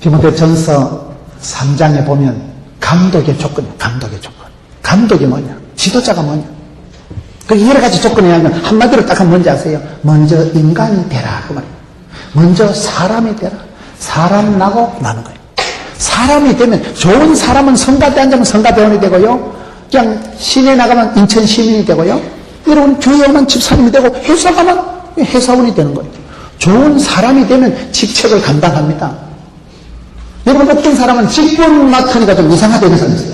디모데전서 3장에 보면 감독의 조건이에요. 감독의 조건. 감독이 뭐냐? 지도자가 뭐냐? 그 여러 가지 조건이 하면 한마디로 딱 하면 뭔지 아세요? 먼저 인간이 되라 그 말이에요. 먼저 사람이 되라. 사람 나고 나는 거예요. 사람이 되면 좋은 사람은 성가대 앉으면 성가대원이 되고요. 그냥 시내 나가면 인천 시민이 되고요. 여러분 교회 오면 집사님이 되고 회사 가면 회사원이 되는 거예요. 좋은 사람이 되면 직책을 감당합니다. 여러분 어떤 사람은 직분 맡으니까 좀 이상하다 이런 사람이 있어요.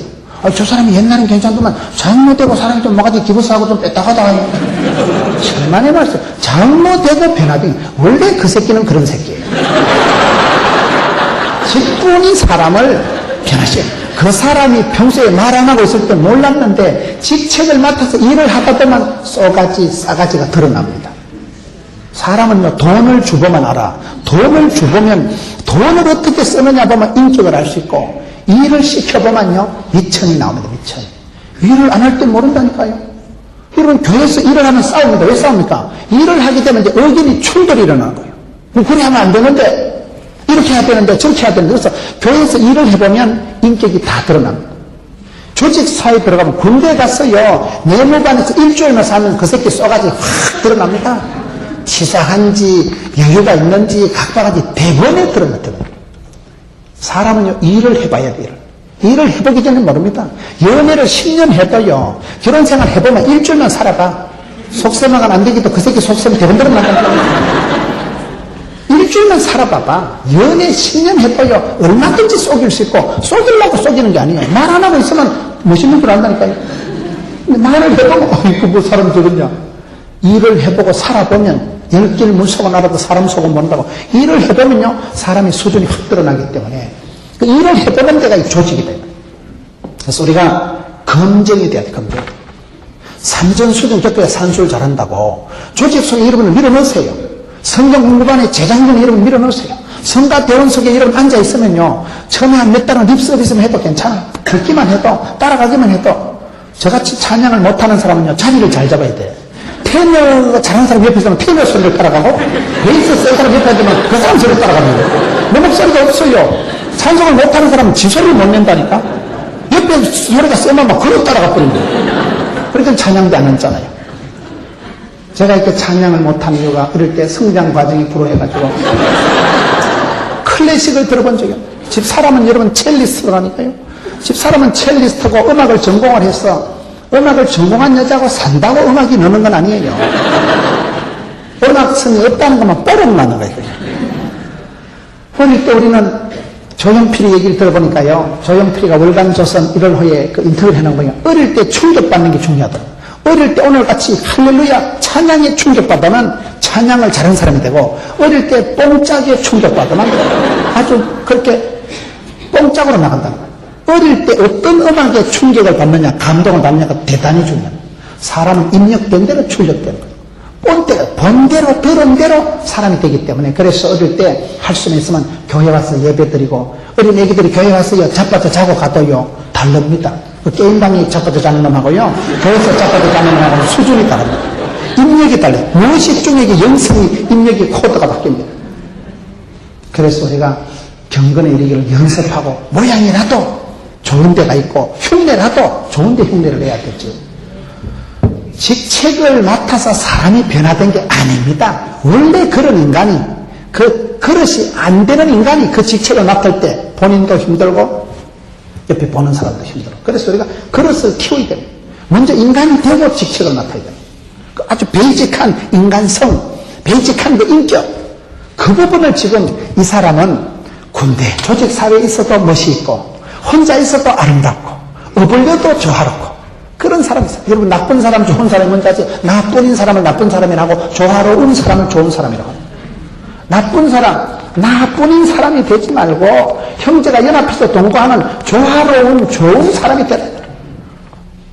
저 사람이 옛날엔 괜찮더만 잘못되고 사람이 좀 뭐가지 기부스하고 좀 뺐다가다. 천만의 말씀. 잘못되고 변화된 원래 그 새끼는 그런 새끼예요. 직분이 사람을 변화시켜요. 그 사람이 평소에 말 안 하고 있을 때 몰랐는데 직책을 맡아서 일을 하다 보면 싸가지가 드러납니다. 사람은요 돈을 주보면 알아. 돈을 주보면 돈을 어떻게 쓰느냐 보면 인격을 알 수 있고 일을 시켜보면요 미천이 나옵니다. 미천. 일을 안 할 때 모른다니까요. 여러분 교회에서 일을 하면 싸웁니다. 왜 싸웁니까? 일을 하게 되면 이제 의견이 충돌이 일어나는 거예요. 그래 하면 안 되는데 이렇게 해야 되는데 저렇게 해야 되는데 그래서 교회에서 일을 해보면 인격이 다 드러납니다. 조직사회에 들어가면 군대 갔어요. 내무반에서 일주일만 살면 그 새끼 쏘가지 확 드러납니다. 치사한지 여유가 있는지 각바가지 대번에 드러납니다. 사람은요 일을 해봐야 돼요. 일을 해보기 전에 모릅니다. 연애를 10년 해도요 결혼생활 해보면 일주일만 살아봐. 속셈화가 안 되기도 그 새끼 속셈 대번 드러난다니까. 일주일만 살아봐봐. 연애 10년 해도요 얼마든지 속일 수 있고 속이려고 속이는 게 아니에요. 말 안 하고 있으면 멋있는 줄 안다니까요. 근데 말을 해보고 어이구 뭐 사람 저러냐. 일을 해보고 살아보면 열길 물속은 알아도 사람 속은 모른다고. 일을 해보면요 사람의 수준이 확 드러나기 때문에 그 일을 해보는 데가 이 조직이 돼요. 그래서 우리가 검증이 돼야 돼. 검증. 산전수전 겪어야 산수를 잘한다고. 조직 속에 여러분을 밀어넣으세요. 성경 공부반에 재작년에 여러분 밀어넣으세요. 성가대원 속에 여러분 앉아있으면요 처음에 한 몇 달은 립서비스만 해도 괜찮아요. 듣기만 해도 따라가기만 해도. 저같이 찬양을 못하는 사람은요 자리를 잘 잡아야 돼. 테너가 잘하는 사람 옆에 있으면 테너 소리를 따라가고 베이스 센 사람 옆에 있으면 그 사람 소리를 따라갑니다. 내 목소리가 없어요. 찬송을 못하는 사람은 지 소리를 못 낸다니까. 옆에 소리가 세면 막 그걸 따라가 버린다. 그러니까 찬양도 안 했잖아요. 제가 이렇게 찬양을 못하는 이유가 어릴 때 성장 과정이 불우해가지고 클래식을 들어본 적이 없어요. 집사람은 여러분 첼리스트라니까요. 집사람은 첼리스트고 음악을 전공을 해서 음악을 전공한 여자하고 산다고 음악이 느는 건 아니에요. 음악성이 없다는 것만 뽀록 나는 거예요. 어릴 때 우리는 조용필이 얘기를 들어보니까요. 조용필이가 월간조선 1월호에 그 인터뷰를 해놓은 거예요. 어릴 때 충격받는 게 중요하더라고요. 어릴 때 오늘같이 할렐루야 찬양에 충격받으면 찬양을 잘하는 사람이 되고 어릴 때 뽕짝에 충격받으면 아주 그렇게 뽕짝으로 나간다는 거예요. 어릴 때 어떤 음악에 충격을 받느냐 감동을 받느냐가 대단히 중요합니다. 사람은 입력된 대로 출력되는 거예요. 본 대로 들은 대로 사람이 되기 때문에 그래서 어릴 때 할 수는 있으면 교회 와서 예배 드리고 어린 애기들이 교회 와서요 자빠져 자고 가도요 다릅니다. 그 게임방에 자빠져 자는 놈하고요 교회에서 자빠져 자는 놈하고는 수준이 다릅니다. 입력이 달라요. 무의식 중에 영성이 입력이 코드가 바뀝니다. 그래서 우리가 경건에 이르기를 연습하고 모양이라도 좋은 데가 있고 흉내라도 좋은 데 흉내를 내야 되죠. 직책을 맡아서 사람이 변화된 게 아닙니다. 원래 그런 인간이 그 그릇이 안 되는 인간이 그 직책을 맡을 때 본인도 힘들고 옆에 보는 사람도 힘들어. 그래서 우리가 그릇을 키워야 됩니다. 먼저 인간이 되고 직책을 맡아야 됩니다. 아주 베이직한 인간성, 베이직한 그 인격 그 부분을 지금 이 사람은 군대 조직사회에 있어도 멋이 있고 혼자 있어도 아름답고 어울려도 조화롭고 그런 사람이 있어요. 여러분 나쁜 사람 좋은 사람이 뭔지 아세요? 나뿐인 사람을 나쁜 사람이라고 조화로운 사람을 좋은 사람이라고 합니다. 나쁜 사람 나뿐인 사람이 되지 말고 형제가 연합해서 동거하는 조화로운 좋은 사람이 되라.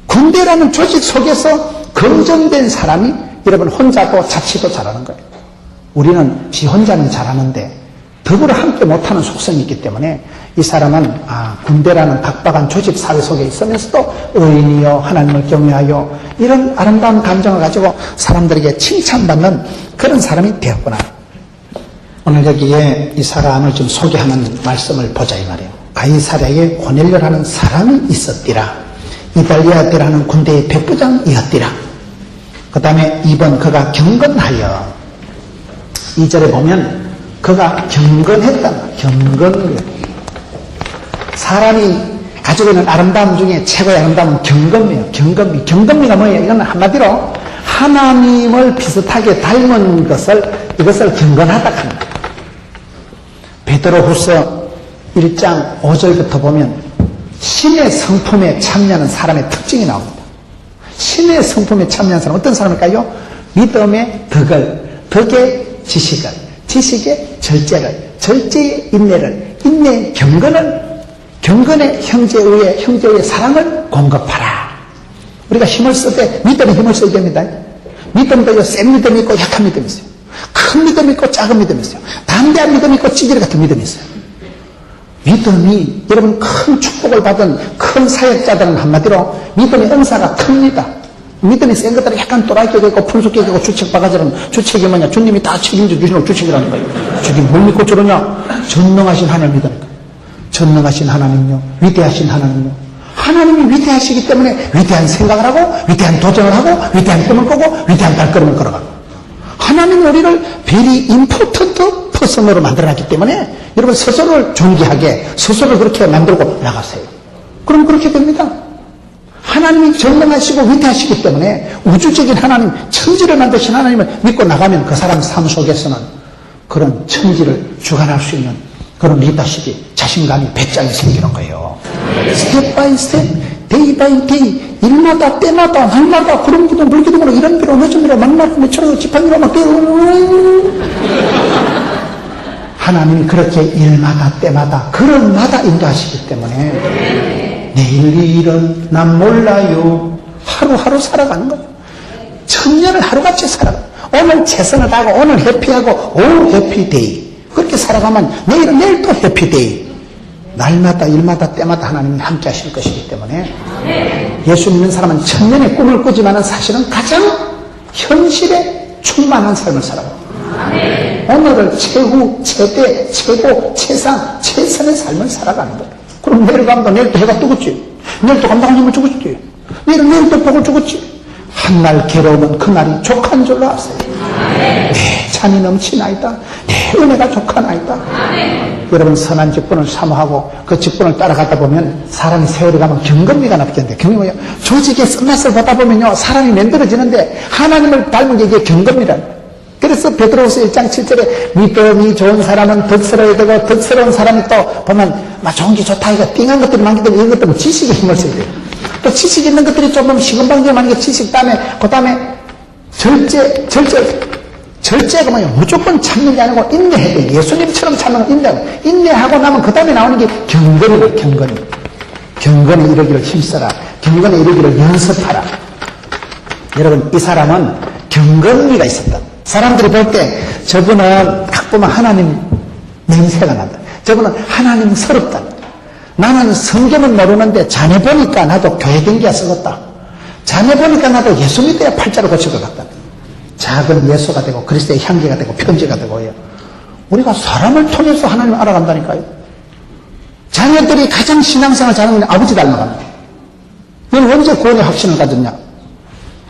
군대라는 조직 속에서 검증된 사람이 여러분 혼자도 자치도 잘하는 거예요. 우리는 지 혼자는 잘하는데 더불어 함께 못하는 속성이 있기 때문에 이 사람은 군대라는 각박한 조직 사회 속에 있으면서도 의인이요 하나님을 경외하여 이런 아름다운 감정을 가지고 사람들에게 칭찬받는 그런 사람이 되었구나. 오늘 여기에 이 사람을 좀 소개하는 말씀을 보자 이 말이에요. 가이사랴에 고넬료라는 사람이 있었디라. 이달리아대라는 군대의 백부장이었디라. 그 다음에 2번 그가 경건하여 2절에 보면 그가 경건했다. 경건. 사람이 가지고 있는 아름다움 중에 최고의 아름다움은 경건미예요. 경건미. 경건미가 뭐예요? 이건 한마디로 하나님을 비슷하게 닮은 이것을 경건하다 합니다. 베드로후서 1장 5절부터 보면 신의 성품에 참여하는 사람의 특징이 나옵니다. 신의 성품에 참여하는 사람 어떤 사람일까요? 믿음의 덕의 지식을, 지식의 절제를, 절제의 인내를, 인내의 경건의 형제의 사랑을 공급하라. 우리가 힘을 쓸 때 믿음에 힘을 써야 됩니다. 믿음도요, 센 믿음이 있고 약한 믿음이 있어요. 큰 믿음이 있고 작은 믿음이 있어요. 담대한 믿음이 있고 찌질이 같은 믿음이 있어요. 믿음이 여러분 큰 축복을 받은 큰 사역자들은 한마디로 믿음의 은사가 큽니다. 믿음이 센 것들은 약간 또라이격이 있고 풍속격이 있고 주책바가지는 주책이 뭐냐? 주님이 다 책임져 주시는 주책이라는 거예요. 주님 뭘 믿고 저러냐? 전능하신 하나님 믿으니까. 전능하신 하나님요, 위대하신 하나님요. 하나님이 위대하시기 때문에 위대한 생각을 하고 위대한 도전을 하고 위대한 꿈을 꾸고 위대한 발걸음을 걸어가고 하나님이 우리를 very important person으로 만들어놨기 때문에 여러분 스스로를 존귀하게 스스로를 그렇게 만들고 나가세요. 그럼 그렇게 됩니다. 하나님이 전능하시고 위대하시기 때문에 우주적인 하나님, 천지를 만드신 하나님을 믿고 나가면 그 사람 삶 속에서는 그런 천지를 주관할 수 있는 그런 리더십이 자신감이 배짱이 생기는 거예요. 스텝 바이 스텝, 데이 바이 데이, 일마다 때마다 날마다 그런 기도 물기도로 이런 기로 늦은 기로 만나고 미처럼 지팡이로 막 하나님이 그렇게 일마다 때마다 그런마다 인도하시기 때문에 내일 일은 난 몰라요. 하루하루 살아가는 거예요. 천년을 하루같이 살아가요. 오늘 최선을 다하고 오늘 해피하고 오 해피데이 그렇게 살아가면 내일은 내일 또 해피데이. 날마다 일마다 때마다 하나님이 함께 하실 것이기 때문에 예수 믿는 사람은 천년의 꿈을 꾸지만 사실은 가장 현실에 충만한 삶을 살아가요. 오늘을 최후, 최대, 최고, 최상, 최선의 삶을 살아가는 거예요. 그럼 내일 가면 내일 또 해가 뜨겠지. 내일 또 감당할 힘을 주겠지. 내일은 내일 또 복을 주겠지. 한날 괴로우면 그날이 족한 줄로 아세요. 내 찬이 넘치나이다. 내 은혜가 족하나이다. 여러분 선한 직분을 사모하고 그 직분을 따라가다 보면 사람이 세월이 가면 경건미가 나쁘겠는데 경건미가 조직의 쓴맛을 보다 보면요 사람이 만들어지는데 하나님을 닮은 게 이게 경건미라는 거예요. 그래서 베드로후서 1장 7절에 믿음이 좋은 사람은 덕스러워야 되고 덕스러운 사람이 또 보면 막 좋은 게 좋다 이거 띵한 것들이 많기 때문에 이런 것들은 지식에 힘을 써야 돼요. 또 지식 있는 것들이 조금 시금방지에 많은 게 지식 그 다음에 절제가 뭐냐 무조건 참는 게 아니고 인내해야 돼. 예수님처럼 참는 건 인내하고 인내하고 나면 그 다음에 나오는 게 경건이에요. 경건에 이르기를 힘써라. 경건에 이르기를 연습하라. 여러분 이 사람은 경건미가 있었다. 사람들이 볼 때 저분은 딱 보면 하나님 냄새가 난다. 저분은 하나님스럽다. 나는 성경은 모르는데 자네 보니까 나도 교회 댕기야 쓰겠다. 자네 보니까 나도 예수 믿어야 팔자로 고칠 것 같다. 작은 예수가 되고 그리스도의 향기가 되고 편지가 되고요. 우리가 사람을 통해서 하나님을 알아간다니까요. 자녀들이 가장 신앙생활 잘하는 게 아버지 닮아갑니다. 너는 언제 구원의 확신을 가졌냐?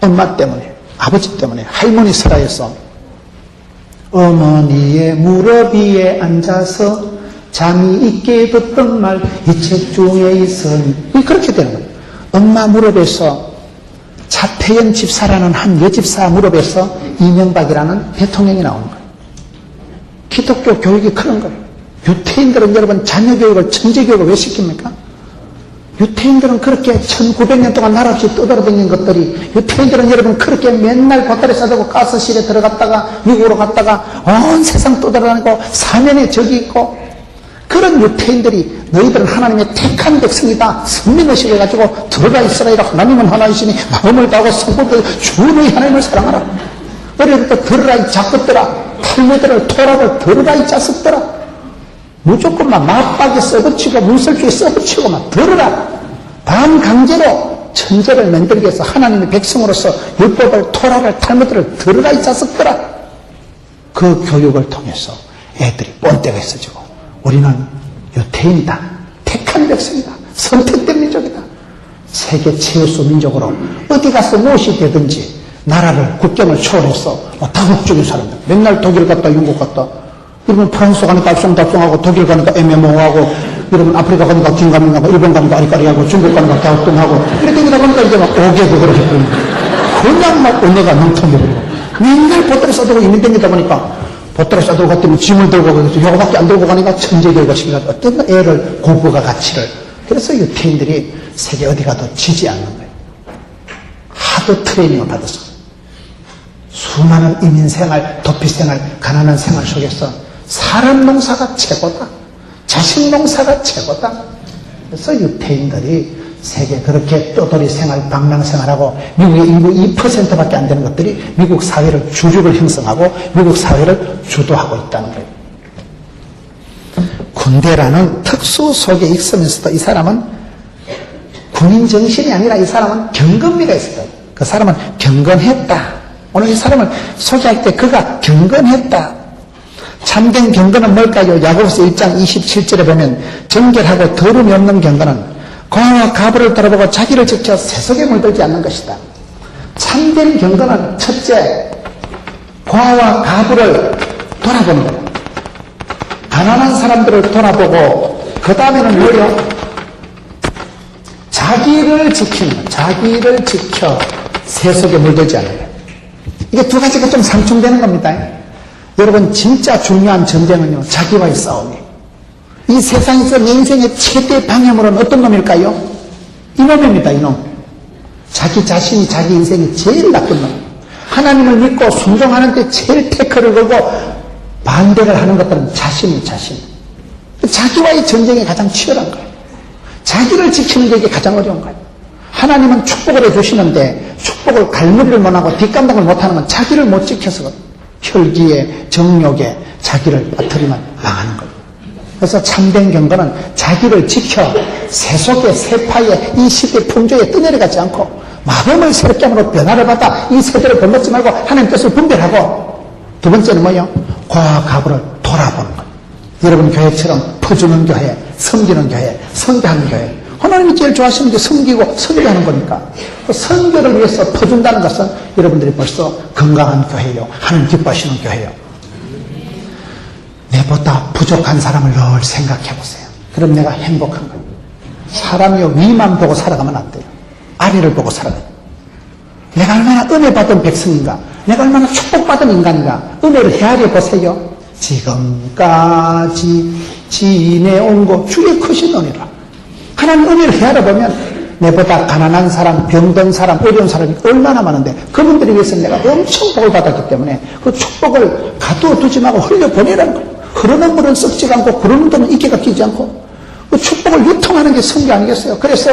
엄마 때문에, 아버지 때문에, 할머니 설화에서 어머니의 무릎 위에 앉아서 잠이 있게 듣던 말 이 책 중에 있으니 그렇게 되는 거예요. 엄마 무릎에서 차태현 집사라는 한 여집사 무릎에서 이명박이라는 대통령이 나오는 거예요. 기독교 교육이 그런 거예요. 유태인들은 여러분 자녀교육을 천재교육을 왜 시킵니까? 유태인들은 그렇게 1900년 동안 나라 없이 떠돌아다닌 것들이 유태인들은 여러분 그렇게 맨날 보따리 싸들고 가스실에 들어갔다가 미국으로 갔다가 온 세상 떠돌아다니고 사면에 적이 있고 그런 유태인들이 너희들은 하나님의 택한 백성이다. 선민의식을 가지고 들어가 있으라. 하나님은 하나이시니 마음을 다하고 성품을 주 너희 하나님을 사랑하라. 어릴 때 들으라 이 작것들아. 탈무들을 토라를 들으라 이 자식들아. 무조건 막 맞박에 써붙이고 문설주에 써붙이고 막 들으라. 반강제로 천재를 만들기 위해서 하나님의 백성으로서 율법을 토라를 탈무들을 들으라 이 자식들아. 그 교육을 통해서 애들이 뻔때가 있어지고 우리는 유태인이다, 택한 백성이다, 선택된 민족이다, 세계 최우수 민족으로 어디 가서 무엇이 되든지 나라를 국경을 초월해서 다국적인 사람들 맨날 독일 갔다 영국 갔다 여러분 프랑스 가니까 알쏭달쏭하고 독일 가니까 애매모호하고 여러분 아프리카 가니까 긴가민가하고 일본 가니까 아리까리하고 중국 가니까 갸우뚱하고 이렇게 되다 보니까 이제 막 5개국으로 해버리고 그냥 막 언어가 넘통해버리고 맨날 보따리 싸들고 이민 댕기다 보니까 보따리 싸들고 갔더니 짐을 들고 가서 요거밖에 안 들고 가니까 천재결과식이라 어떤 애를 고부가 가치를 그래서 유태인들이 세계 어디 가도 지지 않는 거예요. 하도 트레이닝을 받아서 수많은 이민생활, 도피생활, 가난한 생활 속에서 사람 농사가 최고다, 자식 농사가 최고다. 그래서 유태인들이 세계 그렇게 떠돌이 생활, 방랑 생활하고 미국의 인구 2%밖에 안 되는 것들이 미국 사회를 주류를 형성하고 미국 사회를 주도하고 있다는 거예요. 군대라는 특수 속에 있으면서도 이 사람은 군인 정신이 아니라 이 사람은 경건미가 있어요. 그 사람은 경건했다. 오늘 이 사람을 소개할 때 그가 경건했다. 참된 경건은 뭘까요? 야고보서 1장 27절에 보면 정결하고 더러움이 없는 경건은 고아와 가부를 돌아보고 자기를 지켜 세속에 물들지 않는 것이다. 참된 경건은 첫째, 고아와 가부를 돌아보는 거예요. 가난한 사람들을 돌아보고 그 다음에는 뭐예요? 자기를 지키는 거예요. 자기를 지켜 세속에 물들지 않는 거예요. 이게 두 가지가 좀 상충되는 겁니다. 여러분 진짜 중요한 전쟁은요 자기와의 싸움이에요. 이 세상에서 내 인생의 최대 방해물은 어떤 놈일까요? 이놈입니다. 이놈. 자기 자신이 자기 인생이 제일 나쁜 놈. 하나님을 믿고 순종하는데 제일 태클을 걸고 반대를 하는 것들은 자신이 자신. 자기와의 전쟁이 가장 치열한 거예요. 자기를 지키는 게 이게 가장 어려운 거예요. 하나님은 축복을 해주시는데 축복을 갈무리를 못하고 뒷감당을 못하는 건 자기를 못 지켜서 혈기에 정욕에 자기를 빠뜨리면 망하는 거예요. 그래서 참된 경건은 자기를 지켜 세속의 세파의 이 시대 풍조에 떠내려가지 않고 마음을 새롭게 함으로 변화를 받아 이 세대를 건너지 말고 하나님 뜻을 분별하고 두 번째는 뭐예요? 고아와 가부를 돌아보는 거예요. 여러분 교회처럼 퍼주는 교회, 섬기는 교회, 선교하는 교회 하나님이 제일 좋아하시는 게 섬기고 선교하는 거니까 그 선교를 위해서 퍼준다는 것은 여러분들이 벌써 건강한 교회예요. 하나님 기뻐하시는 교회예요. 내보다 부족한 사람을 늘 생각해 보세요. 그럼 내가 행복한 거예요. 사람이요 위만 보고 살아가면 안 돼요. 아래를 보고 살아가요. 내가 얼마나 은혜 받은 백성인가, 내가 얼마나 축복받은 인간인가 은혜를 헤아려 보세요. 지금까지 지내온 것 주의 크신 은혜라. 하나님 은혜를 헤아려 보면 내보다 가난한 사람, 병든 사람, 어려운 사람이 얼마나 많은데 그분들이 위해서 내가 엄청 복을 받았기 때문에 그 축복을 가두어두지 말고 흘려보내라는 거예요. 흐르는 물은 썩지 않고 구르는 데는 이끼가 끼지 않고 그 축복을 유통하는 게 선교 아니겠어요? 그래서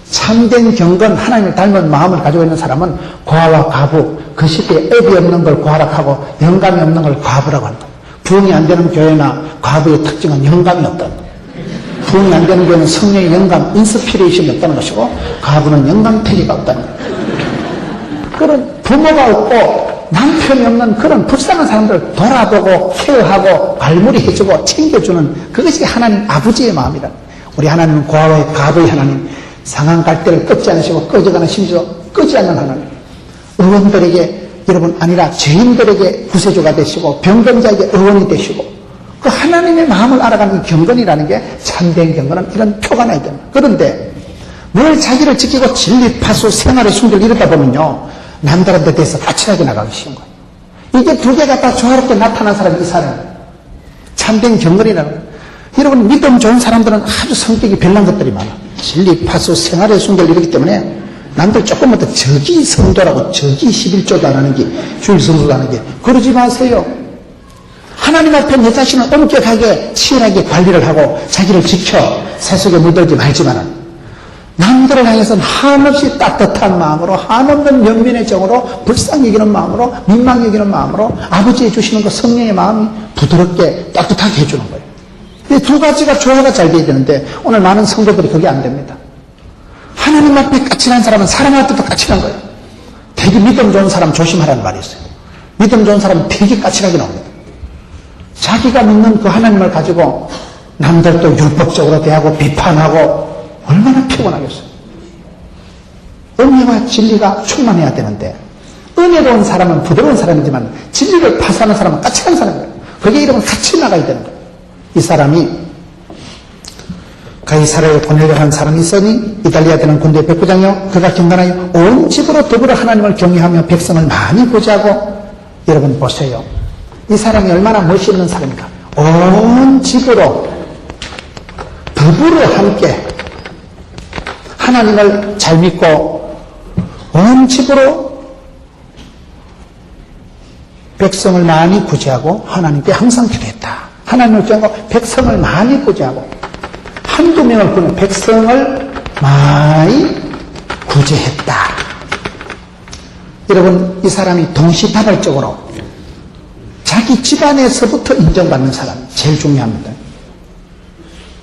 참된 경건, 하나님을 닮은 마음을 가지고 있는 사람은 고아와 가부, 그 시대에 업이 없는 걸 고아라고 영감이 없는 걸 과부라고 하는 거예요. 부흥이 안 되는 교회나 과부의 특징은 영감이 없다는 거예요. 부흥이 안 되는 교회는 성령의 영감, 인스피레이션이 없다는 것이고 과부는 영감태기가 없다는 거예요. 그런 부모가 없고 남편이 없는 그런 불쌍한 사람들을 돌아보고 케어하고 발물이해주고 챙겨주는 그것이 하나님 아버지의 마음이다. 우리 하나님은 고아와 가부의 하나님, 상한 갈대를 꺾지 않으시고 꺼져가는 심지어 끄지 않는 하나님, 의원들에게 여러분 아니라 죄인들에게 구세주가 되시고 병든자에게 의원이 되시고 그 하나님의 마음을 알아가는 경건이라는 게 참된 경건은 이런 표가 나야 됩니다. 그런데 늘 자기를 지키고 진리, 파수, 생활의 순결 이러다 보면요 남들한테 대해서 까칠하게 나가기 쉬운 거예요. 이게 두 개가 다 조화롭게 나타난 사람이 이 사람이에요. 참된 경건이라는 거예요. 여러분 믿음 좋은 사람들은 아주 성격이 별난 것들이 많아. 진리, 파수, 생활의 순결 이러기 때문에 남들 조금만 더 저기 성도라고 저기 11조도 안 하는 게 주일 성도도 안 하는 게 그러지 마세요. 하나님 앞에 내 자신을 엄격하게 치열하게 관리를 하고 자기를 지켜 세속에 물들지 말지만은 남들을 향해서는 한없이 따뜻한 마음으로 한없는 연민의 정으로 불쌍히 여기는 마음으로 민망히 여기는 마음으로 아버지의 주시는 그 성령의 마음이 부드럽게 따뜻하게 해주는 거예요. 이 두 가지가 조화가 잘 돼야 되는데 오늘 많은 성도들이 그게 안 됩니다. 하나님 앞에 까칠한 사람은 사람 앞에도 까칠한 거예요. 되게 믿음 좋은 사람 조심하라는 말이 있어요. 믿음 좋은 사람은 되게 까칠하게 나옵니다. 자기가 믿는 그 하나님을 가지고 남들도 율법적으로 대하고 비판하고 얼마나 피곤하겠어요. 은혜와 진리가 충만해야 되는데 은혜로운 사람은 부드러운 사람이지만 진리를 파산하는 사람은 까칠한 사람이에요. 그게 이러면 같이 나가야 되는 거예요. 이 사람이 가이사라에 보내려 한 사람이 있으니 이달리아 되는 군대 백부장이요 그가 경건하여 온 집으로 더불어 하나님을 경외하며 백성을 많이 구제하고 여러분 보세요. 이 사람이 얼마나 멋있는 사람입니까? 온 집으로 더불어 함께 하나님을 잘 믿고 온 집으로 백성을 많이 구제하고 하나님께 항상 기도했다. 하나님을 경외하고 백성을 많이 구제하고 한두 명을 보면 백성을 많이 구제했다. 여러분 이 사람이 동시다발적으로 자기 집안에서부터 인정받는 사람이 제일 중요합니다.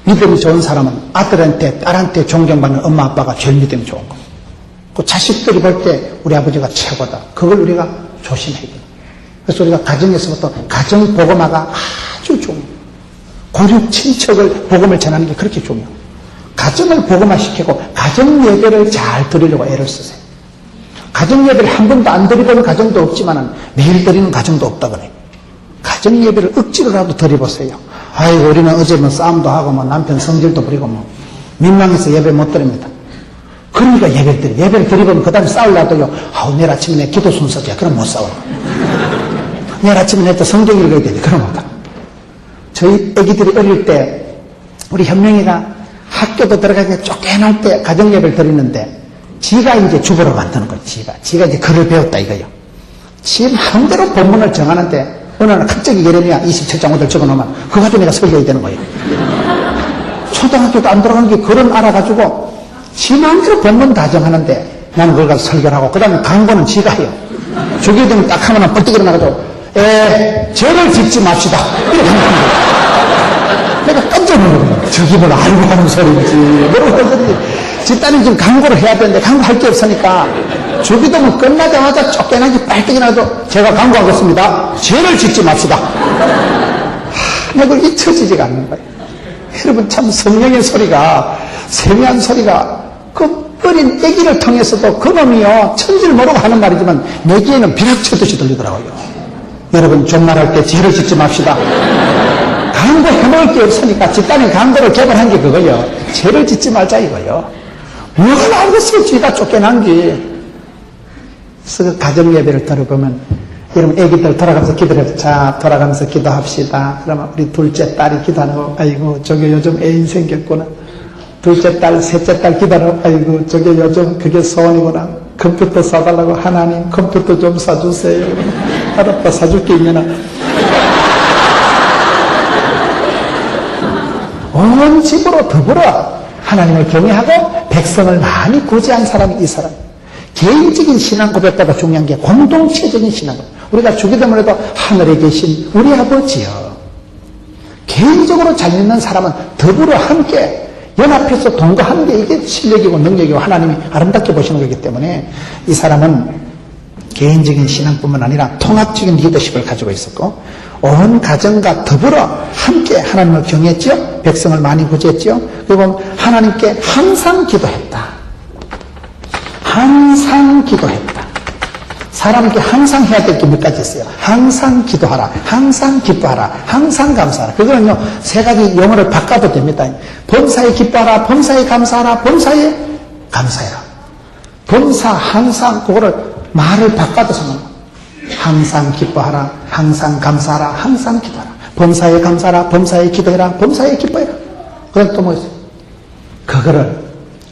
믿음이 좋은 사람은 아들한테 딸한테 존경받는 엄마 아빠가 제일 믿음이 좋은 거예요. 그 자식들이 볼 때 우리 아버지가 최고다. 그걸 우리가 조심해야 돼요. 그래서 우리가 가정에서부터 가정 복음화가 아주 중요해요. 고륙 친척을 복음을 전하는 게 그렇게 중요해요. 가정을 복음화시키고 가정 예배를 잘 드리려고 애를 쓰세요. 가정 예배를 한 번도 안 드려본 가정도 없지만 매일 드리는 가정도 없다 그래요. 가정 예배를 억지로라도 드려보세요. 아이고 우리는 어제 뭐 싸움도 하고 뭐 남편 성질도 부리고 뭐 민망해서 예배 못 드립니다. 그러니까 예배를 드리면 그 다음에 싸우려도요. 아우 내일 아침에 내 기도 순서지야. 그럼 못 싸워. 내일 아침에 내 또 성경 읽어야 되지. 그럼 못 하. 저희 애기들이 어릴 때 우리 현명이가 학교도 들어가기 쫓겨날 때 가정 예배를 드리는데 지가 이제 주보로 만드는 거예요. 지가 이제 글을 배웠다 이거요. 지 마음대로 본문을 정하는데 어느 날 갑자기 예레미야 27장을 적어놓으면 그거 가지고 내가 설교해야 되는 거예요. 초등학교도 안 들어간 게 글은 알아가지고 지 마음대로 본문 다 정하는데 나는 그걸 가서 설교를 하고 그 다음에 광고는 지가 해요. 주기도 되면 딱 하면 뻘떡 일어나가지고 죄를 짓지 맙시다 이렇게 하는 거예요. 내가 깜짝 놀랐어요. 저기 뭘 알고 하는 소리인지 모르고 하는 소리인지 지 딸이 지금 광고를 해야 되는데 광고할 게 없으니까 주기도문 끝나자마자 쫓겨나기 빨리 일어나도 제가 광고하겠습니다. 죄를 짓지 맙시다. 내가 그걸 잊혀지지가 않는 거예요. 여러분 참 성령의 소리가 세미한 소리가 그 어린 애기를 통해서도 그놈이요 천지를 모르고 하는 말이지만 내 귀에는 벼락치듯이 들리더라고요. 여러분 종말할 때 죄를 짓지 맙시다. 광고 해먹을 게 없으니까 집단이 광고를 개발한 게 그거요. 죄를 짓지 말자 이거요. 뭘 알겠어요. 쥐가 쫓겨난지. 그래서 가정 예배를 들어보면 여러분 애기들 돌아가면서 기도해요. 자 돌아가면서 기도합시다. 그러면 우리 둘째 딸이 기도하고 아이고 저게 요즘 애인 생겼구나. 둘째 딸 셋째 딸 기도하고 아이고 저게 요즘 그게 소원이구나. 컴퓨터 사달라고 하나님 컴퓨터 좀 사주세요. 알았다 사줄게 이년아. 온 집으로 더불어 하나님을 경외하고 백성을 많이 구제한 사람이 이 사람. 개인적인 신앙 고백보다 중요한 게 공동체적인 신앙 고백. 우리가 주기도문 해도 하늘에 계신 우리 아버지요. 개인적으로 잘 믿는 사람은 더불어 함께 연합해서 동거하는 게 이게 실력이고 능력이고 하나님이 아름답게 보시는 거기 때문에 이 사람은 개인적인 신앙뿐만 아니라 통합적인 리더십을 가지고 있었고 온 가정과 더불어 함께 하나님을 경외했죠. 백성을 많이 구제했죠. 그리고 하나님께 항상 기도했다. 항상 기도했다. 사람에게 항상 해야 될 게 몇 가지 있어요. 항상 기도하라. 항상 기뻐하라. 항상 감사하라. 그거는요, 세 가지 용어를 바꿔도 됩니다. 범사에 기뻐하라. 범사에 감사하라. 범사에 감사해라. 범사, 항상, 그거를 말을 바꿔도 상관없어요. 항상 기뻐하라. 항상 감사하라. 항상 기도하라. 범사에 감사하라. 범사에 기도해라. 범사에 기뻐해라. 그럼 또 뭐 있어요? 그거를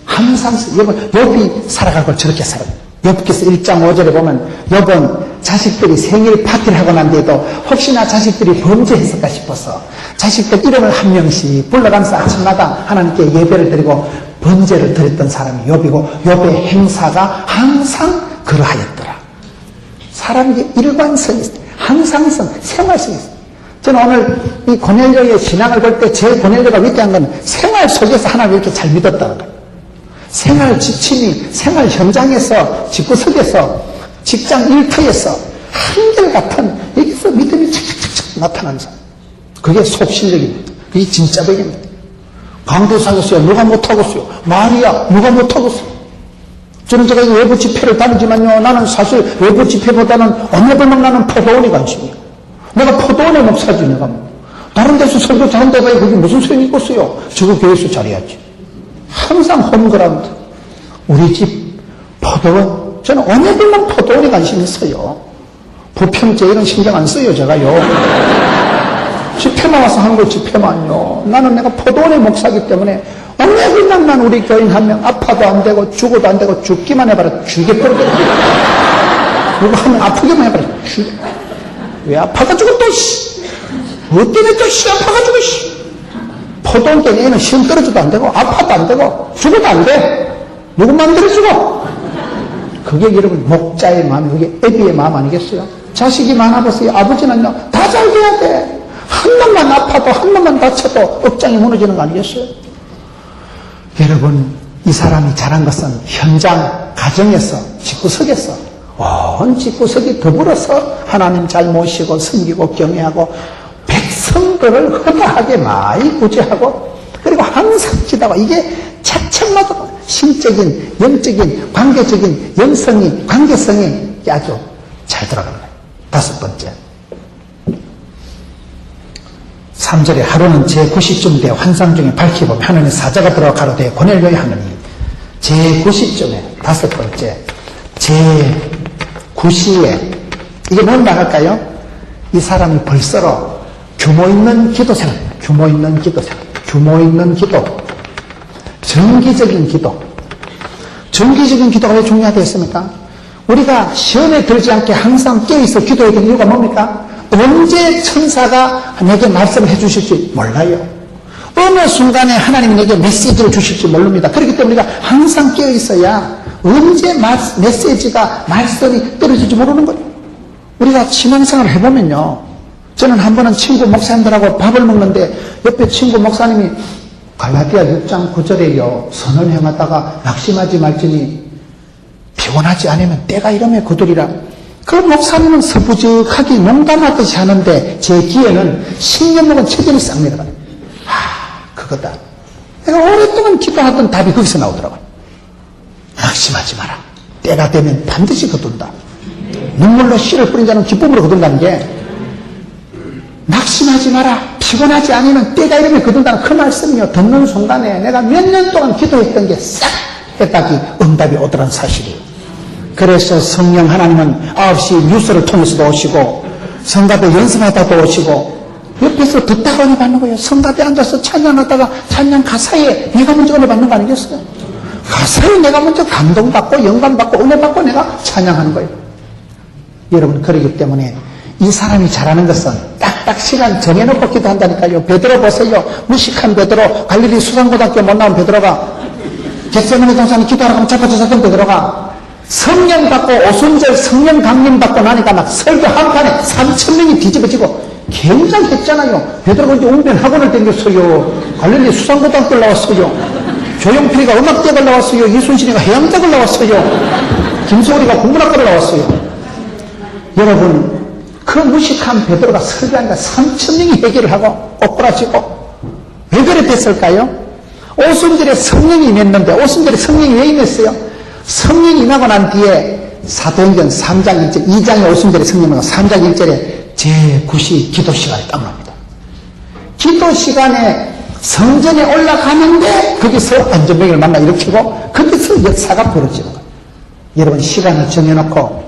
항상, 욥이 살아갈 걸 저렇게 살아요. 욥기서 1장 5절에 보면 욥은 자식들이 생일 파티를 하고 난 뒤에도 혹시나 자식들이 범죄했을까 싶어서 자식들 이름을 한 명씩 불러가면서 아침마다 하나님께 예배를 드리고 번제를 드렸던 사람이 욥이고 욥의 행사가 항상 그러하였더라. 사람에게 일관성이 있어요. 항상성, 생활성이 있어요. 저는 오늘 이 고넬료의 신앙을 볼 때 제 고넬료가 위대한 건 생활 속에서 하나님을 이렇게 잘 믿었다는 거예요. 생활 지침이 생활 현장에서 집구석에서 직장 일터에서 한결같은 여기서 믿음이 착착착착 나타나는 사람. 그게 속실력입니다. 그게 진짜 백입니다. 강대상에서요, 누가 못하겠어요? 말이야, 누가 못하겠어요? 저는 제가 외부 집회를 다니지만요, 나는 사실 외부 집회보다는 어머벌만 나는 포도원이 관심이에요. 내가 포도원의 목사지, 내가. 다른 데서 설교 잘한데 가야 그게 무슨 소용이 있겠어요? 저거 교회에서 잘해야지. 항상 홈그라운드. 우리 집 포도원. 저는 어머벌만 포도원에 관심이 있어요. 부평제 이런 신경 안 써요, 제가요. 집회만 와서 한 거 집회만요. 나는 내가 포도원의 목사기 때문에 어느 그냥 난 우리 교인 한 명 아파도 안 되고 죽어도 안 되고 죽기만 해봐라 죽여버려. 누구 한 명 아프기만 해봐라 죽여. 왜 아파가지고 또 뭐 때문에 또 아파가지고 포도원 때문에 애는 시험 떨어져도 안 되고 아파도 안 되고 죽어도 안 돼. 누구 마음대로 죽어. 그게 여러분 목자의 마음, 그게 애비의 마음 아니겠어요? 자식이 많아보세요. 아버지는요 다 잘 돼야 돼. 한 놈만 아파도 한 놈만 다쳐도 억장이 무너지는 거 아니겠어요? 여러분, 이 사람이 잘한 것은 현장, 가정에서, 집구석에서 온 집구석이 더불어서 하나님 잘 모시고 섬기고 경외하고 백성들을 허다하게 많이 구제하고 그리고 항상 지다가 이게 차츰마다 심적인, 영적인, 관계적인 영성이, 관계성이 아주 잘 들어가는 거예요. 다섯 번째. 3절에 하루는 제9시쯤 되어 환상 중에 밝히고 하느님 사자가 들어가 가로되 고넬료의 하느님. 제9시쯤에 다섯 번째. 제9시에 이게 뭘 나갈까요? 이 사람이 벌써로 규모 있는 기도 생활, 규모 있는 기도 생활, 규모 있는 기도, 정기적인 기도. 정기적인 기도가 왜 중요하겠습니까? 우리가 시험에 들지 않게 항상 깨어있어 기도해야 되는 이유가 뭡니까? 언제 천사가 내게 말씀을 해주실지 몰라요. 어느 순간에 하나님이 내게 메시지를 주실지 모릅니다. 그렇기 때문에 우리가 항상 깨어있어야 언제 메시지가 말씀이 떨어질지 모르는 거예요. 우리가 신앙생활을 해보면요. 저는 한 번은 친구 목사님들하고 밥을 먹는데 옆에 친구 목사님이 갈라디아 6장 9절에요. 선을 행하다가 낙심하지 말지니 피곤하지 않으면 때가 이러면 그들이라. 그 목사님은 서부적하게 농담하듯이 하는데 제 귀에는 10년 먹은 체질이 싹 내려가요. 그거다. 내가 오랫동안 기도하던 답이 거기서 나오더라고요. 낙심하지 마라. 때가 되면 반드시 거둔다. 눈물로 씨를 뿌린 자는 기쁨으로 거둔다는 게 낙심하지 마라. 피곤하지 않으면 때가 이러면 거둔다는 그 말씀이요. 듣는 순간에 내가 몇 년 동안 기도했던 게 싹 해답이 응답이 오더란 사실이에요. 그래서 성령 하나님은 9시 뉴스를 통해서도 오시고 성가대 연습하다도 오시고 옆에서 듣다가 은혜 받는 거예요. 성가대 앉아서 찬양하다가 찬양 가사에 내가 먼저 은혜 받는 거 아니겠어요? 가사에 내가 먼저 감동받고 영감받고 은혜 받고 내가 찬양하는 거예요. 여러분, 그러기 때문에 이 사람이 잘하는 것은 딱딱 시간 정해놓고 기도한다니까요. 베드로 보세요. 무식한 베드로, 갈릴리 수산고등학교 못 나온 베드로가 겟세마네 동산에 기도하러 가면 잡아주셨던 베드로가 성령 받고 오순절 성령 강림 받고 나니까 막 설교 한 판에 3,000명이 뒤집어지고 굉장했잖아요. 베드로가 이제 웅변 학원을 다녔어요. 갈릴리 수산고등학교를 나왔어요. 조용필이가 음악대학을 나왔어요. 이순신이가 해양대학을 나왔어요. 김소울이가 국문학과를 나왔어요. 여러분, 그 무식한 베드로가 설교하니까 3,000명이 회개를 하고 꼬꾸라지고 왜 그래 됐을까요? 오순절에 성령이 임했는데 오순절에 성령이 왜 임했어요? 성령이 임하고 난 뒤에 사도행전 3장 1절, 2장에 오순절에 성령이 임하고 3장 1절에 제9시 기도 시간이 딱 나옵니다. 기도 시간에 성전에 올라가는데 거기서 안전병을 만나 일으키고 거기서 역사가 벌어지는 거예요. 여러분, 시간을 정해놓고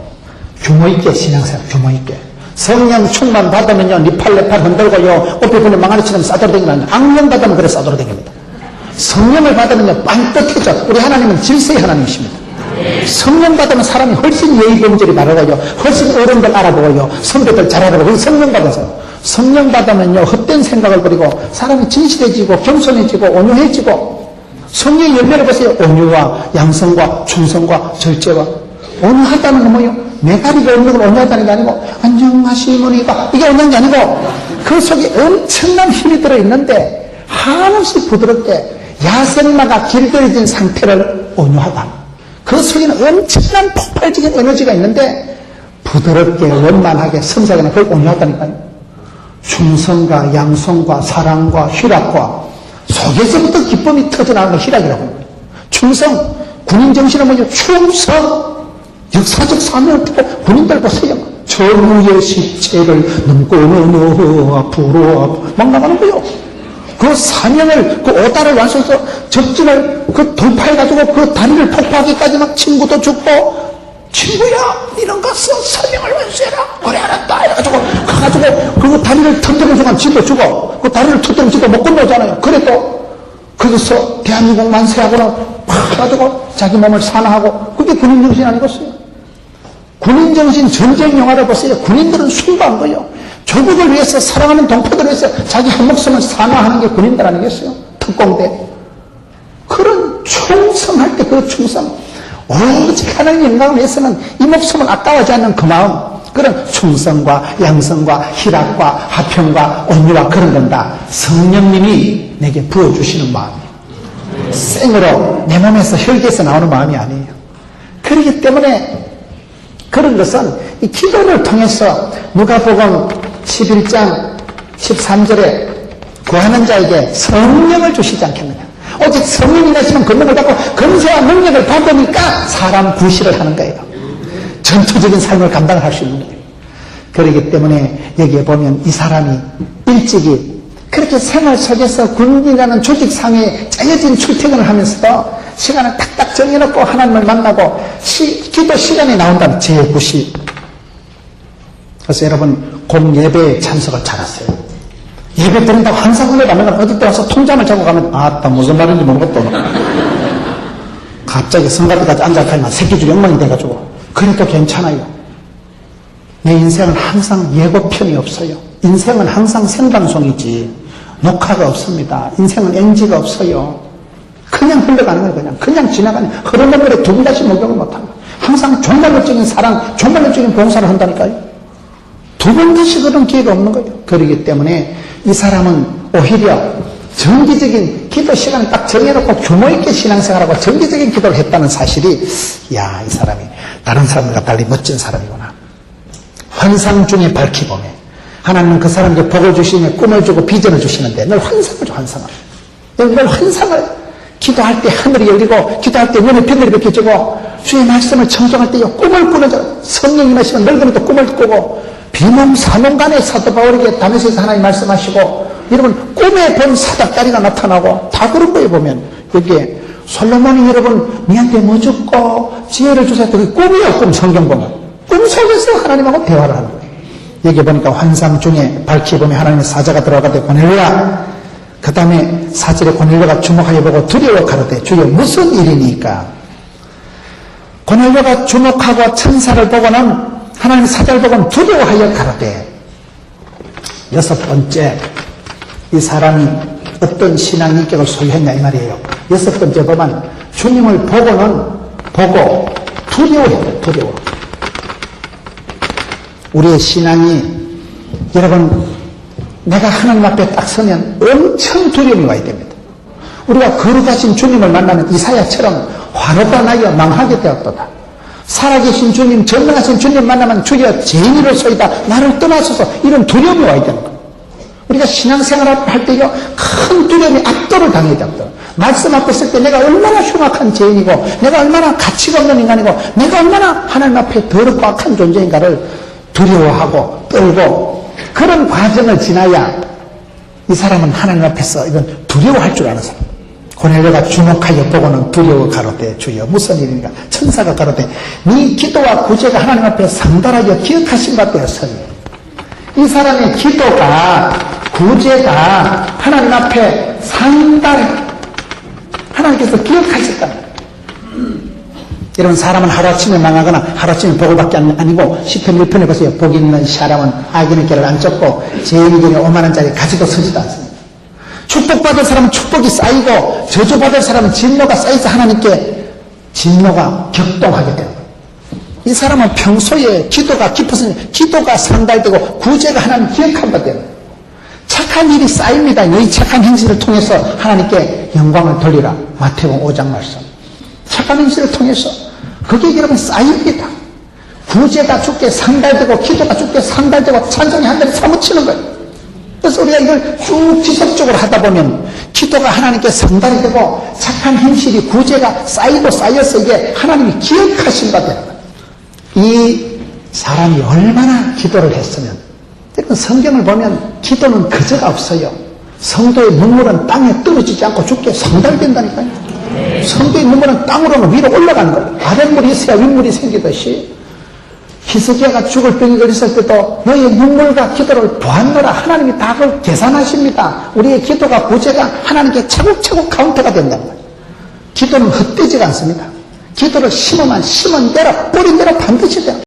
규모 있게 신앙생활, 규모 있게. 성령 충만 받으면요, 니팔레팔 흔들고요, 옷배분에 망아리처럼 싸돌아다니면 악령 받으면 그래 싸돌아다닙니다. 성령을 받으면요, 빵떡해져. 우리 하나님은 질서의 하나님이십니다. 성령 받으면 사람이 훨씬 예의범절이 바르고요, 훨씬 어른들 알아보고요, 선배들 잘 알아보고, 성령 받아서. 성령 받으면요, 헛된 생각을 버리고, 사람이 진실해지고, 겸손해지고, 온유해지고, 성령의 열매를 보세요. 온유와 양성과 충성과 절제와. 온유하다는 건 뭐예요? 메가리가 없는 걸 온유하다는 게 아니고, 안녕하시모니가, 이게 온유한 게 아니고, 그 속에 엄청난 힘이 들어있는데, 한없이 부드럽게, 야생마가 길들여진 상태를 온유하다. 그 속에는 엄청난 폭발적인 에너지가 있는데 부드럽게 원만하게 섬세하게 그걸 온유하다니까요. 충성과 양성과 사랑과 희락과 속에서부터 기쁨이 터져나가는 걸 희락이라고 하는 거예요. 충성, 군인 정신은 뭐죠? 충성, 역사적 사명을 두고 군인들 보세요. 전우의 시체를 넘고 앞으로 막 나가는 거예요. 그 사명을, 그 오다를 완수해서 적진을 그 돌파해가지고 그 다리를 폭파하기까지 막 친구도 죽고, 친구야, 니는 가서 사명을 완수해라. 그래, 알았다. 이래가지고, 가가지고 그 다리를 터뜨리는 순간 지도 죽어. 그 다리를 터뜨리면 지도 못 건너잖아요. 그래도 거기서 대한민국 만세하고는 팍 해가지고 자기 몸을 산화하고, 그게 군인정신 아니겠어요? 군인정신 전쟁 영화를 보세요. 군인들은 숭고한 거예요. 조국을 위해서 사랑하는 동포들을 위해서 자기 한 목숨을 산화하는 게 군인들 아니겠어요? 특공대. 그런 충성할 때 그 충성, 오직 하나님 영광을 위해서는 이 목숨을 아까워하지 않는 그 마음, 그런 충성과 양성과 희락과 화평과 온유와 그런 건 다 성령님이 내게 부어주시는 마음이에요. 생으로 내 몸에서 혈기에서 나오는 마음이 아니에요. 그렇기 때문에 그런 것은 이 기도를 통해서 누가복음 11장 13절에 구하는 자에게 성령을 주시지 않겠느냐. 오직 성령이 내시면 권능을 받고 권세와 능력을 받으니까 사람 구실을 하는 거예요. 전투적인 삶을 감당을 할 수 있는 거예요. 그렇기 때문에 여기에 보면 이 사람이 일찍이 그렇게 생활 속에서 군인이라는 조직상에 짜여진 출퇴근을 하면서도 시간을 딱딱 정해놓고 하나님을 만나고 기도 시간이 나온다면 제9시. 그래서 여러분 공예배에 참석을 잘하세요. 예배 드린다고 항상 흘러 가면 어디 때 와서 통잠을 자고 가면 아따 무슨 말인지 모르겠다. 갑자기 성가대까지 앉아가면 새끼줄 욕망이 돼가지고. 그래도 괜찮아요. 내 인생은 항상 예고편이 없어요. 인생은 항상 생방송이지 녹화가 없습니다. 인생은 NG가 없어요. 그냥 흘러가는 거예요. 그냥 지나가는 흐르는 물에 두 분 다시 목욕을 못하는 거예요. 항상 종말론적인 사랑, 종말론적인 봉사를 한다니까요. 두 번 다시 그런 기회가 없는 거예요. 그렇기 때문에 이 사람은 오히려 정기적인 기도 시간을 딱 정해놓고 규모 있게 신앙생활하고 정기적인 기도를 했다는 사실이, 야, 이 사람이 다른 사람들과 달리 멋진 사람이구나. 환상 중에 밝히보매 하나님은 그 사람에게 복을 주시며 꿈을 주고 비전을 주시는데 늘 환상을 줘. 환상을 늘 환상을, 기도할 때 하늘이 열리고 기도할 때 눈에 빛들이 비켜지고 주의 말씀을 청정할 때 꿈을 꾸는 자, 성령이 임하시면 늙으면 또 꿈을 꾸고 비몽사몽간에 사도 바울에게 다메섹에서 하나님 말씀하시고, 여러분 꿈에 본 사닥다리가 나타나고 다 그런 거에 보면 여기에 솔로몬이 여러분 니한테 뭐 줬고 지혜를 주셨다. 그게 꿈이요. 꿈. 성경 보면 꿈 속에서 하나님하고 대화를 하는 거예요. 여기 보니까 환상 중에 밝히보면 하나님의 사자가 들어가되 고넬료야, 그 다음에 사절에 고넬료가 주목하여 보고 두려워 가로되 주여 무슨 일이니까. 고넬료가 주목하고 천사를 보고는 하나님의 사자를 보고는 두려워하여 가로되, 여섯 번째 이 사람이 어떤 신앙 인격을 소유했냐 이 말이에요. 여섯 번째 보면 주님을 보고는 보고 두려워해요. 두려워. 우리의 신앙이, 여러분 내가 하나님 앞에 딱 서면 엄청 두려움이 와야 됩니다. 우리가 거룩하신 주님을 만나는 이사야처럼 화로가 나여 망하게 되었도다. 살아계신 주님, 전능하신 주님 만나면 주여 죄인으로소이다 나를 떠나소서, 이런 두려움이 와야 되는 거예요. 우리가 신앙생활을 할 때요 큰 두려움이 압도를 당해야 됩니다. 말씀 앞에 쓸 때 내가 얼마나 흉악한 죄인이고 내가 얼마나 가치가 없는 인간이고 내가 얼마나 하나님 앞에 더럽고 악한 존재인가를 두려워하고 떨고, 그런 과정을 지나야 이 사람은 하나님 앞에서 이건 두려워할 줄 아는 사람. 고넬료가 주목하여 보고는 두려워 가로되 주여 무슨 일인가. 천사가 가로되 네 기도와 구제가 하나님 앞에 상달하여 기억하신 바 되었으니. 이 사람의 기도가 구제가 하나님 앞에 상달해, 하나님께서 기억하셨다. 여러분 사람은 하루아침에 망하거나 하루아침에 복을 받기 아니고 시편 1편에 보세요. 복 있는 사람은 악인의 길을 안 쫓고 죄인에게 오만한 자리에 가지도 서지도 않습니다. 축복받을 사람은 축복이 쌓이고 저주받을 사람은 진노가 쌓여서 하나님께 진노가 격동하게 되는 거예요. 이 사람은 평소에 기도가 깊어서 기도가 상달되고 구제가 하나님 기억한 바 되는 거예요. 착한 일이 쌓입니다. 너희 착한 행실을 통해서 하나님께 영광을 돌리라. 마태복음 5장 말씀. 착한 행실을 통해서 그게 여러분 쌓입니다. 구제가 주께 상달되고 기도가 주께 상달되고 찬송이 하늘에 사무치는 거예요. 그래서 우리가 이걸 쭉 지속적으로 하다 보면 기도가 하나님께 상달이 되고 착한 행실이 구제가 쌓이고 쌓여서 이게 하나님이 기억하신 바 되는 거예요. 이 사람이 얼마나 기도를 했으면, 여러분 성경을 보면 기도는 그저가 없어요. 성도의 눈물은 땅에 떨어지지 않고 죽게 상달된다니까요. 성도의 눈물은 땅으로 위로 올라가는 거예요. 아랫물이 있어야 윗물이 생기듯이 히스기야가 죽을 병이 걸렸을 때도 너의 눈물과 기도를 보았노라. 하나님이 다 그걸 계산하십니다. 우리의 기도가 구제가 하나님께 차곡차곡 카운터가 된다는 거예요. 기도는 헛되지가 않습니다. 기도를 심으면 심은 대로 뿌린 대로 반드시 돼요.